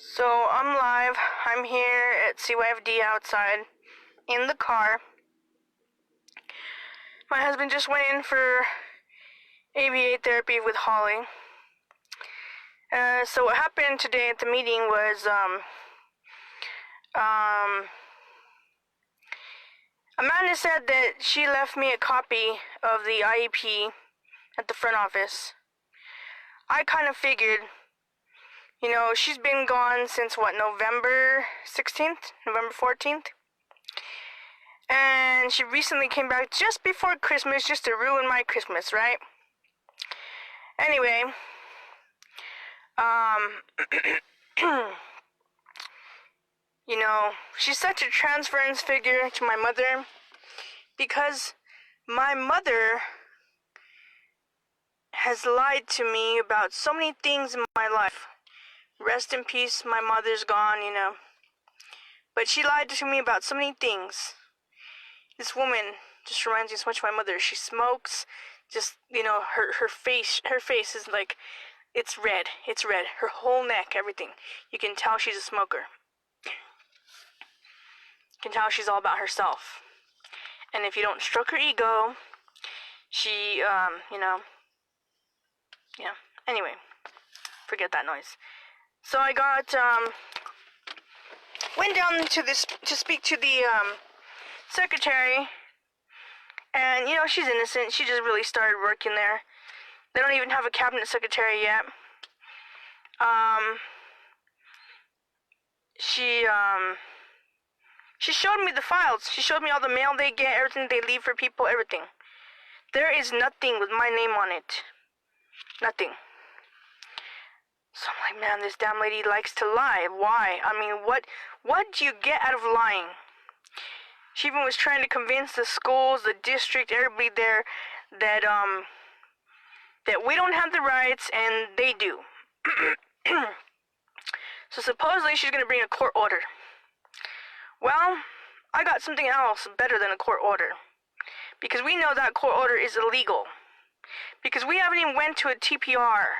So I'm live. I'm here at CYFD outside in the car. My husband just went in for ABA therapy with Holly. So what happened today at the meeting was Amanda said that she left me a copy of the IEP at the front office. I kind of figured, she's been gone since November 16th, November 14th. And she recently came back just before Christmas, just to ruin my Christmas, right? Anyway, she's such a transference figure to my mother, because my mother has lied to me about so many things in my life. Rest in peace, my mother's gone, But she lied to me about so many things. This woman just reminds me so much of my mother. She smokes, her face is like, it's red. Her whole neck, everything. You can tell she's a smoker. You can tell she's all about herself. And if you don't stroke her ego, she, Anyway, forget that noise. So I went down to speak to the, secretary, and, she's innocent. She just really started working there. They don't even have a cabinet secretary yet. She showed me the files. She showed me all the mail they get, everything they leave for people, everything. There is nothing with my name on it. Nothing. So I'm like, man, this damn lady likes to lie. Why? I mean, what do you get out of lying? She even was trying to convince the schools, the district, everybody there that we don't have the rights and they do. So supposedly she's going to bring a court order. Well, I got something else better than a court order. Because we know that court order is illegal. Because we haven't even went to a TPR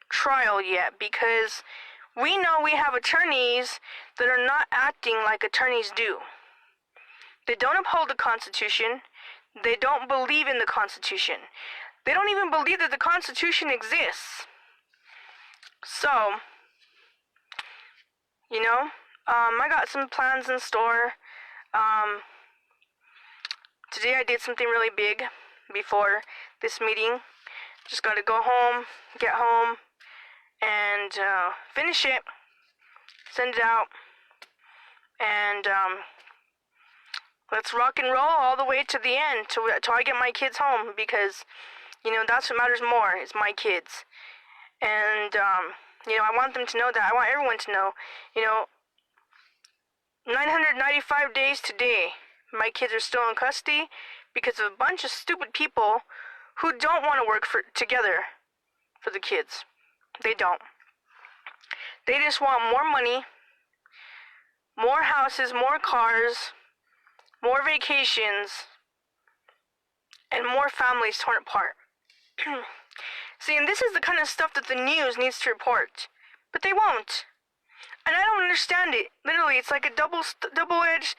trial yet. Because we know we have attorneys that are not acting like attorneys do. They don't uphold the Constitution. They don't believe in the Constitution. They don't even believe that the Constitution exists. So, I got some plans in store. Today I did something really big before this meeting. Just got to go home, get home, and finish it, send it out, and let's rock and roll all the way to the end, till I get my kids home, because, that's what matters more, is my kids. And, I want them to know that. I want everyone to know, 995 days today, my kids are still in custody because of a bunch of stupid people who don't want to work together for the kids. They don't. They just want more money, more houses, more cars, more vacations, and more families torn apart. See, and this is the kind of stuff that the news needs to report, but they won't. And I don't understand it. Literally, it's like a double-edged.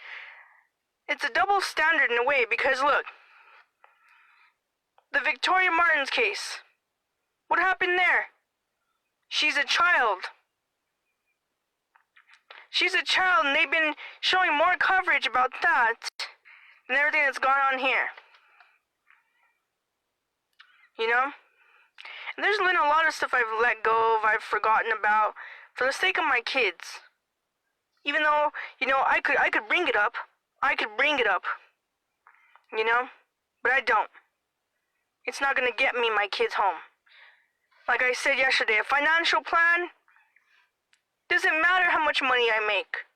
It's a double standard in a way, because look, the Victoria Martins case. What happened there? She's a child. She's a child, and they've been showing more coverage about that than everything that's gone on here. And there's been a lot of stuff I've let go of, I've forgotten about, for the sake of my kids. Even though, I could bring it up. But I don't. It's not gonna get me my kids home. Like I said yesterday, a financial plan doesn't matter how much money I make.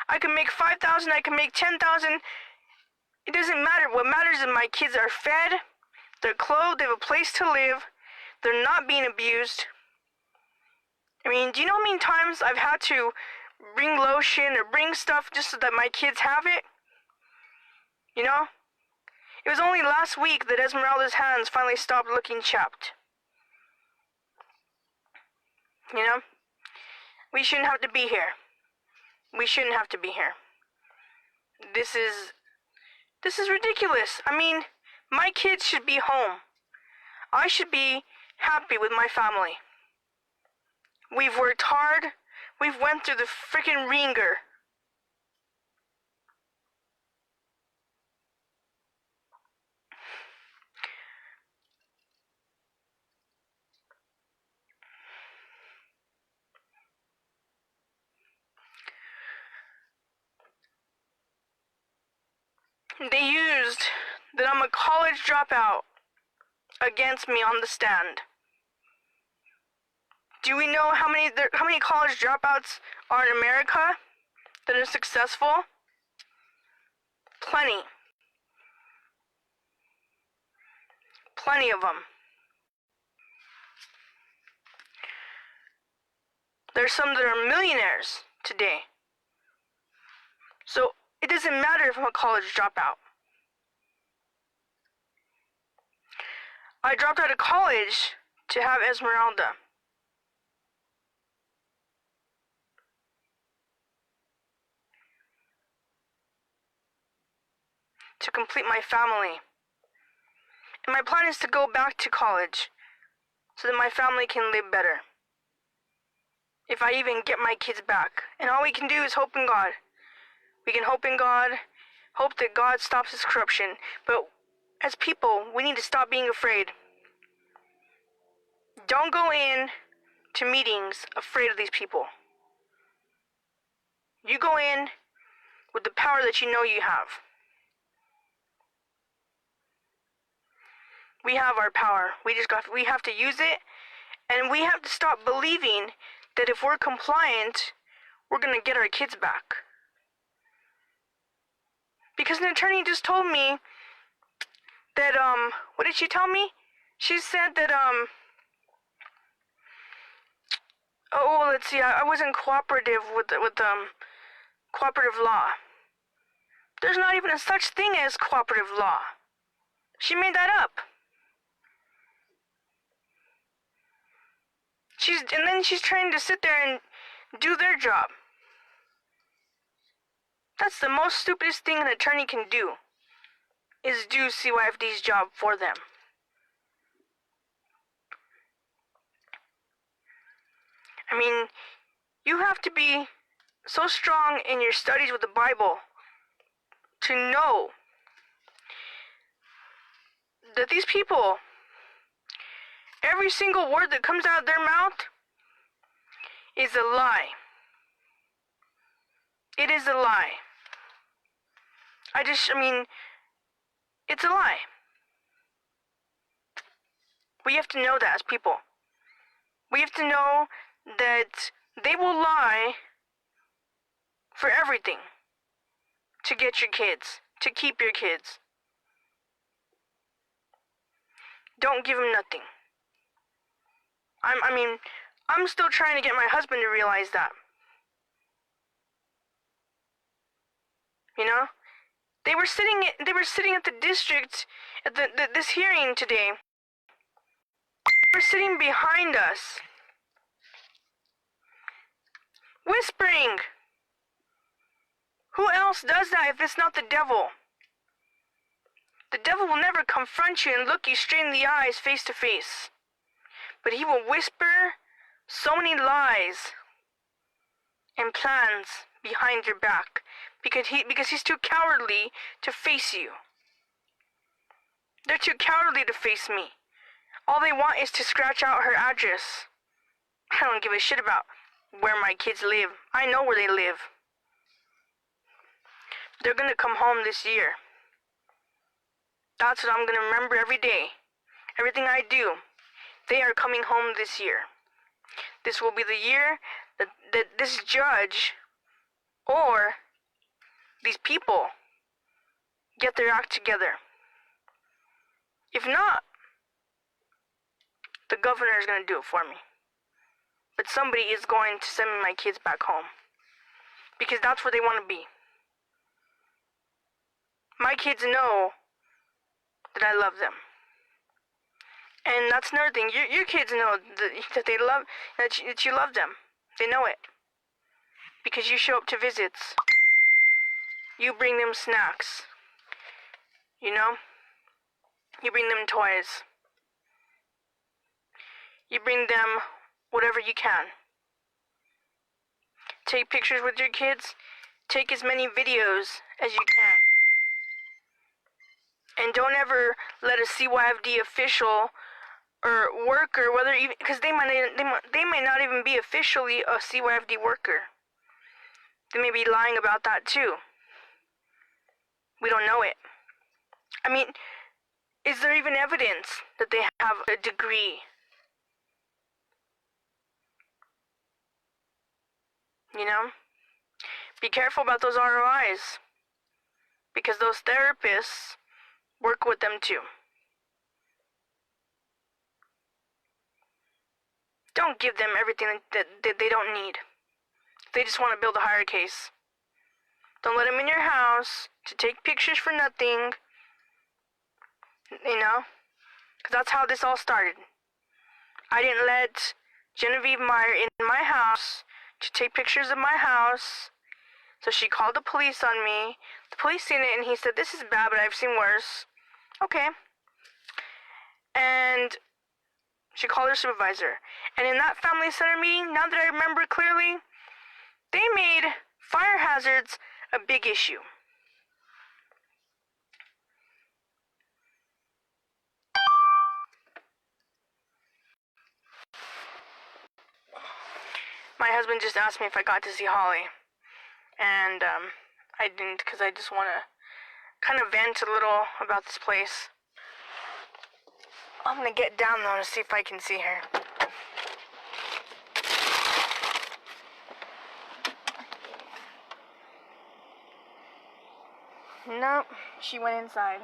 I can make 5,000, I can make 10,000. It doesn't matter. What matters is my kids are fed, they're clothed, they have a place to live, they're not being abused. I mean, do you know how many times I've had to bring lotion or bring stuff just so that my kids have it? It was only last week that Esmeralda's hands finally stopped looking chapped. We shouldn't have to be here. We shouldn't have to be here. This is ridiculous. I mean, my kids should be home. I should be happy with my family. We've worked hard. We've went through the freaking ringer. They used that I'm a college dropout against me on the stand. Do we know how many college dropouts are in America that are successful? Plenty. Plenty of them. There's some that are millionaires today. So it doesn't matter if I'm a college dropout. I dropped out of college to have Esmeralda. To complete my family. And my plan is to go back to college so that my family can live better. If I even get my kids back. And all we can do is hope in God. We can hope in God, hope that God stops this corruption. But as people, we need to stop being afraid. Don't go in to meetings afraid of these people. You go in with the power that you know you have. We have our power. We have to use it, and we have to stop believing that if we're compliant, we're going to get our kids back. Because an attorney just told me that, what did she tell me? She said that, let's see, I wasn't cooperative with cooperative law. There's not even a such thing as cooperative law. She made that up. And then she's trying to sit there and do their job. That's the most stupidest thing an attorney can do, is do CYFD's job for them. I mean, you have to be so strong in your studies with the Bible to know that these people, every single word that comes out of their mouth is a lie. It is a lie. It's a lie. We have to know that as people. We have to know that they will lie for everything to get your kids, to keep your kids. Don't give them nothing. I'm still trying to get my husband to realize that. You know? They were sitting at the district at this hearing today. They were sitting behind us, whispering. Who else does that if it's not the devil? The devil will never confront you and look you straight in the eyes face to face. But he will whisper so many lies and plans behind your back because he's too cowardly to face you. They're too cowardly to face me. All they want is to scratch out her address. I don't give a shit about where my kids live. I know where they live. They're gonna come home this year. That's what I'm gonna remember every day. Everything I do. They are coming home this year. This will be the year that this judge or these people get their act together. If not, the governor is going to do it for me. But somebody is going to send me my kids back home. Because that's where they want to be. My kids know that I love them. And that's another thing. Your kids know that they love that you love them. They know it. because you show up to visits. You bring them snacks. You know? You bring them toys. You bring them whatever you can. Take pictures with your kids. Take as many videos as you can. And don't ever let a CYFD official or worker, whether even, because they might not even be officially a CYFD worker. They may be lying about that too. We don't know it. I mean, is there even evidence that they have a degree? You know? Be careful about those ROIs, because those therapists work with them too. Don't give them everything that they don't need. They just want to build a higher case. Don't let them in your house to take pictures for nothing. You know? Because that's how this all started. I didn't let Genevieve Meyer in my house to take pictures of my house. So she called the police on me. The police seen it and he said, "This is bad, but I've seen worse." Okay. And she called her supervisor. And in that family center meeting, now that I remember clearly, they made fire hazards a big issue. My husband just asked me if I got to see Holly. And I didn't, because I just want to kind of vent a little about this place. I'm going to get down though to see if I can see her. Nope, she went inside.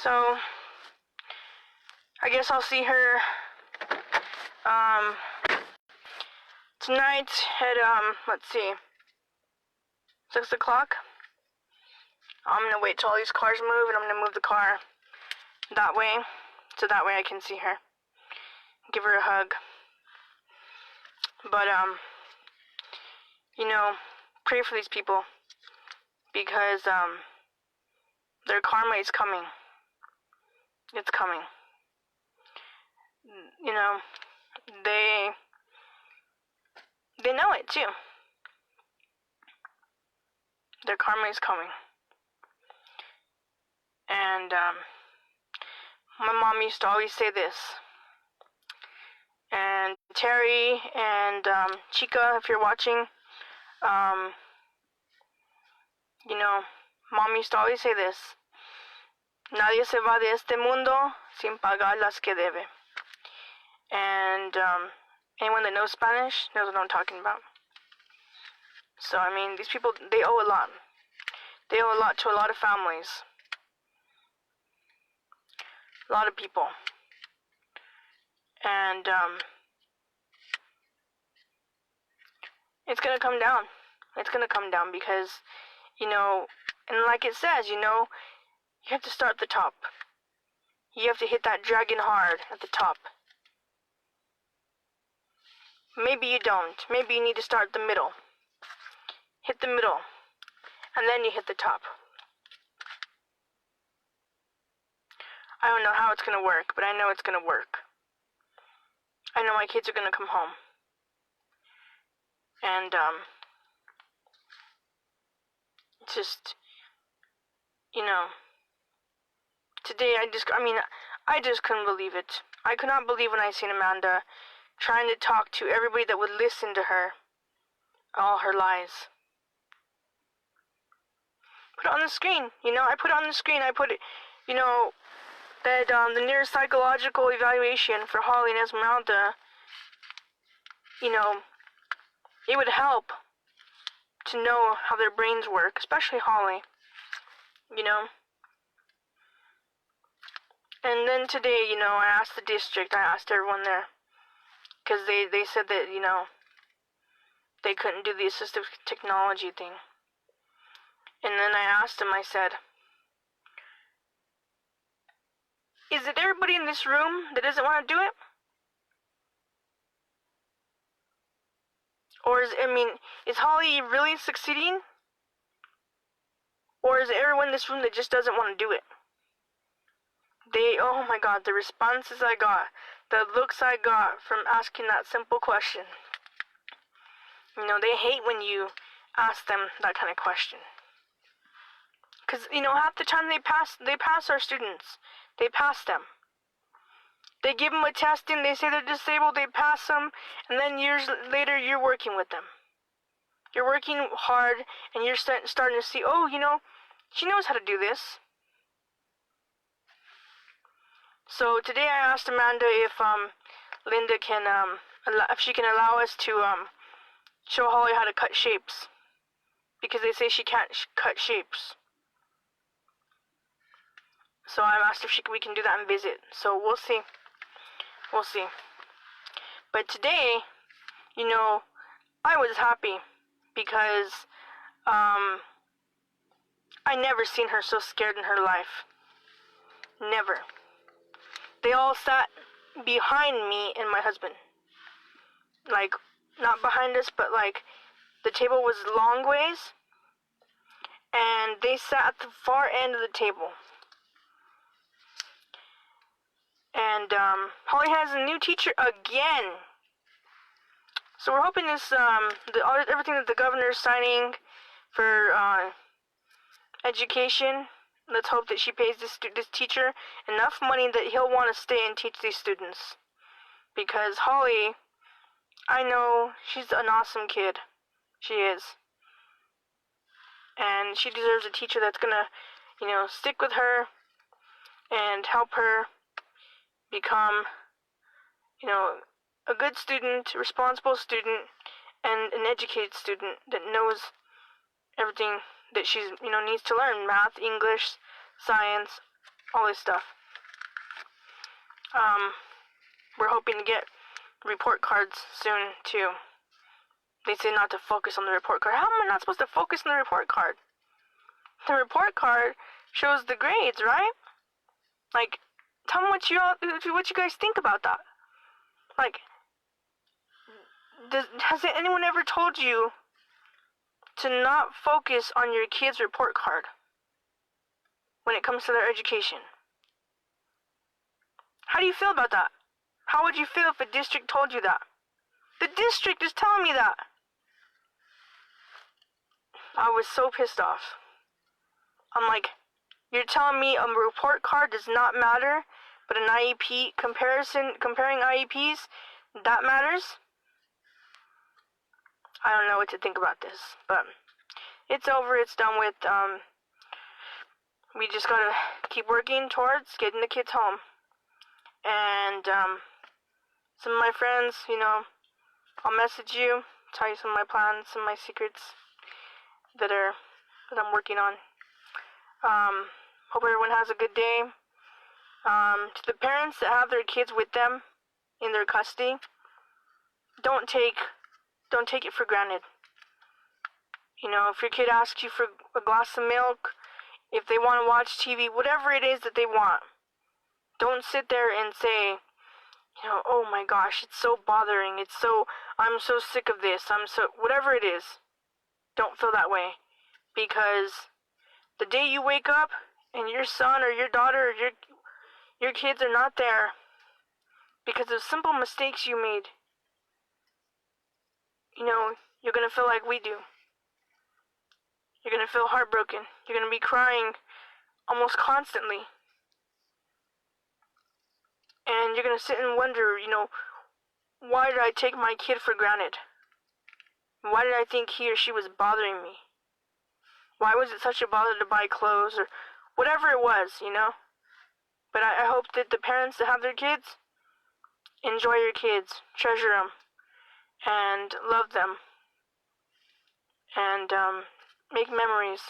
So, I guess I'll see her tonight at, let's see, 6 o'clock. I'm gonna wait till all these cars move, and I'm gonna move the car that way, so that way I can see her. Give her a hug. But, you know, pray for these people, because, their karma is coming. It's coming. You know, they know it too. Their karma is coming. And my mom used to always say this. And Terry and Chica, if you're watching, you know, mom used to always say this. Nadie se va de este mundo sin pagar las que debe. And anyone that knows Spanish knows what I'm talking about. So, I mean, these people, they owe a lot. They owe a lot to a lot of families. A lot of people. And it's going to come down. It's going to come down because, you know, and like it says, you know, you have to start at the top. You have to hit that dragon hard at the top. Maybe you don't. Maybe you need to start the middle. Hit the middle. And then you hit the top. I don't know how it's going to work, but I know it's going to work. I know my kids are going to come home. And, just, you know, today I just couldn't believe it. I could not believe when I seen Amanda trying to talk to everybody that would listen to her. All her lies. Put it on the screen, you know, I put it on the screen, I put it, you know, that, the neuropsychological evaluation for Holly and Esmeralda, you know, it would help to know how their brains work, especially Holly, you know. And then today, you know, I asked the district, I asked everyone there, because they said that, you know, they couldn't do the assistive technology thing. And then I asked him, I said, is it everybody in this room that doesn't want to do it? Or is Holly really succeeding? Or is it everyone in this room that just doesn't want to do it? Oh my God, the responses I got, the looks I got from asking that simple question. They hate when you ask them that kind of question. Because, half the time they pass our students. They pass them. They give them a testing, they say they're disabled, they pass them, and then years later you're working with them. You're working hard, and you're starting to see, she knows how to do this. So today I asked Amanda if Linda can, if she can allow us to show Holly how to cut shapes, because they say she can't cut shapes. So I asked if we can do that and visit. So we'll see. We'll see. But today, I was happy because I never seen her so scared in her life. Never. They all sat behind me and my husband. Like, not behind us, but like, the table was long ways, and they sat at the far end of the table. And Holly has a new teacher again. So we're hoping this, everything that the governor's signing for education, let's hope that she pays this teacher enough money that he'll want to stay and teach these students. Because Holly, I know she's an awesome kid. She is. And she deserves a teacher that's gonna, stick with her and help her become, a good student, a responsible student, and an educated student that knows everything that she, needs to learn. Math, English, science, all this stuff. We're hoping to get report cards soon, too. They say not to focus on the report card. How am I not supposed to focus on the report card? The report card shows the grades, right? Like, tell me what you guys think about that. Like, has anyone ever told you to not focus on your kid's report card when it comes to their education? How do you feel about that? How would you feel if a district told you that? The district is telling me that. I was so pissed off. I'm like, you're telling me a report card does not matter, but an IEP comparing IEPs, that matters? I don't know what to think about this, but it's over, it's done with. We just gotta keep working towards getting the kids home. And some of my friends, I'll message you, tell you some of my plans, some of my secrets that I'm working on. Hope everyone has a good day. To the parents that have their kids with them in their custody, don't take it for granted. If your kid asks you for a glass of milk, if they want to watch TV, whatever it is that they want, don't sit there and say, oh my gosh, it's so bothering, I'm so sick of this, whatever it is, don't feel that way. Because the day you wake up and your son or your daughter or your kids are not there because of simple mistakes you made, you're going to feel like we do. You're going to feel heartbroken. You're going to be crying almost constantly. And you're going to sit and wonder, why did I take my kid for granted? Why did I think he or she was bothering me? Why was it such a bother to buy clothes or whatever it was, But I hope that the parents that have their kids, enjoy your kids, treasure them, and love them, and make memories.